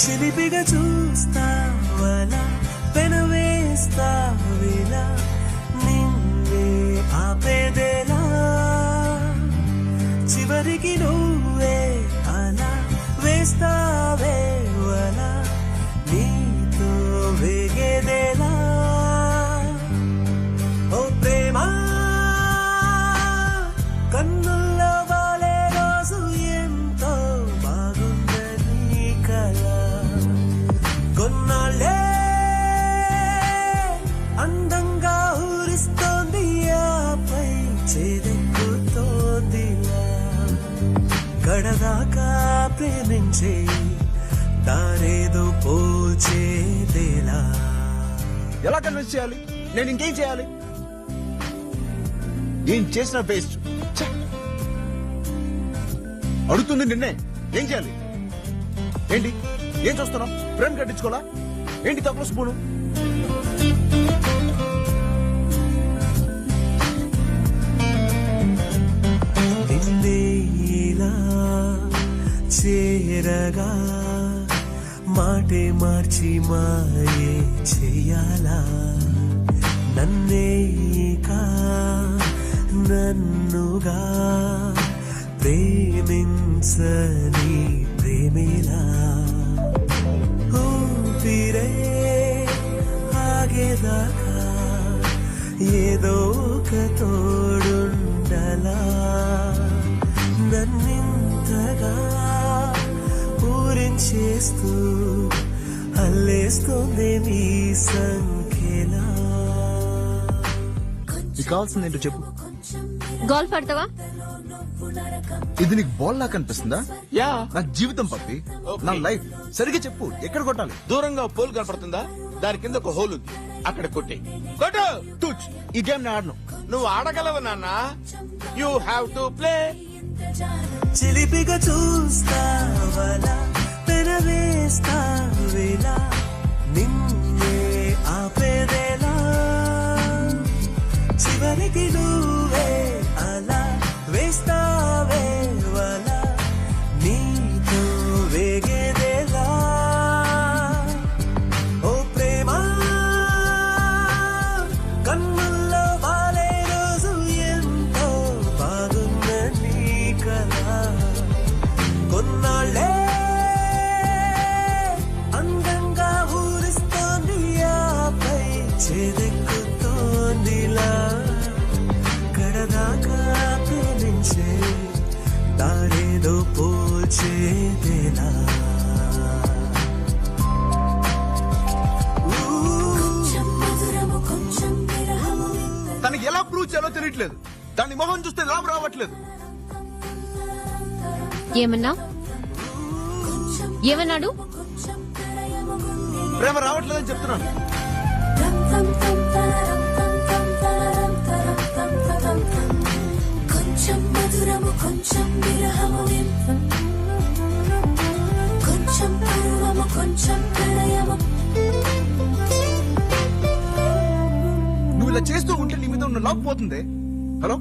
చిలిపిగా చూస్తావలా పెనవేస్తావిలా నిన్నే ఆపేదేలా చివరికి నువ్వే అలా వేస్తావే వలా నీతో వేగేదేలా ఓ ప్రేమ కన్నుల్లో వాలే రోజు ఎంతో బాగుందని కల కొన్నాళ్ళే అందంగా ఊరిస్తోంది ఆపై చేదెక్కుతోందిలా కడదాకా ప్రేమించే తానేదో పోల్చేదేలా. ఎలా కన్విన్స్ చేయాలి? నేను ఇంకేం చేయాలి? ఏం చేసిన వేస్ట్. అడుగుతుంది నిన్నే, ఏం చేయాలి? ఏంటి ఏం చూస్తున్నావు? ఫ్రెండ్ కట్టించుకోవాలా ఏంటి? తక్కువ స్పూను నిన్నేలా చేరగా మాటే మార్చి మాయే చెయ్యాలా నన్నేకా నన్నుగా ప్రేమించని ప్రేమిలా ఊపిరే ఆగేదాకా ఏదో ఒక తోడుండలా నన్నింతగా పూరించేస్తూ అల్లేస్తోంది నీ సంఖ్యలా. నీకు కావాల్సింది ఏంటో చెప్పు. గోల్ఫ్ ఆడతావా? ఇది నీకు బాల్ లా కనిపిస్తుందా? యా, నా జీవితం పప్పి, నా లైఫ్. సరిగ్గా చెప్పు, ఎక్కడ కొట్టాలి? దూరంగా పోల్ కనపడుతుందా? దాని కింద ఒక హోల్ ఉంది, అక్కడ కొట్టే. కొట్టు. టూచ్. ఈ గేమ్ నేను ఆడను. నువ్వు ఆడగలవు నాన్న. You have to play. చిలిపిగా చూస్తావలా పెనవేస్తావిలా నిన్నే ఆపేదేలా చివరికి నువ్వే అలా వేస్తావే వలా నీతో వేగేదేలా ఓ ప్రేమ కన్నుల్లో వాలే రోజు ఎంతో బాగుందని కల కొన్నాళ్ళే అందంగా ఊరిస్తోంది ఆపై చేదెక్కుతోందిలా కడదాకా ప్రేమించే దారేదో పోల్చేదేలా. తనకి ఎలా ప్రూవ్ చేయాలో తెలియట్లేదు. దాని మొహం చూస్తే లాభం రావట్లేదు. ఏమన్నా ఏమన్నాడు? ప్రేమ రావట్లేదని చెప్తున్నాను. కొంచెం మధురము కొంచెం విరహము కొంచెం పరువము కొంచెం ప్రళయము. నువ్వు ఇలా చేస్తూ ఉంటే నీ మీద ఉన్న లవ్ పోతుంది. హలో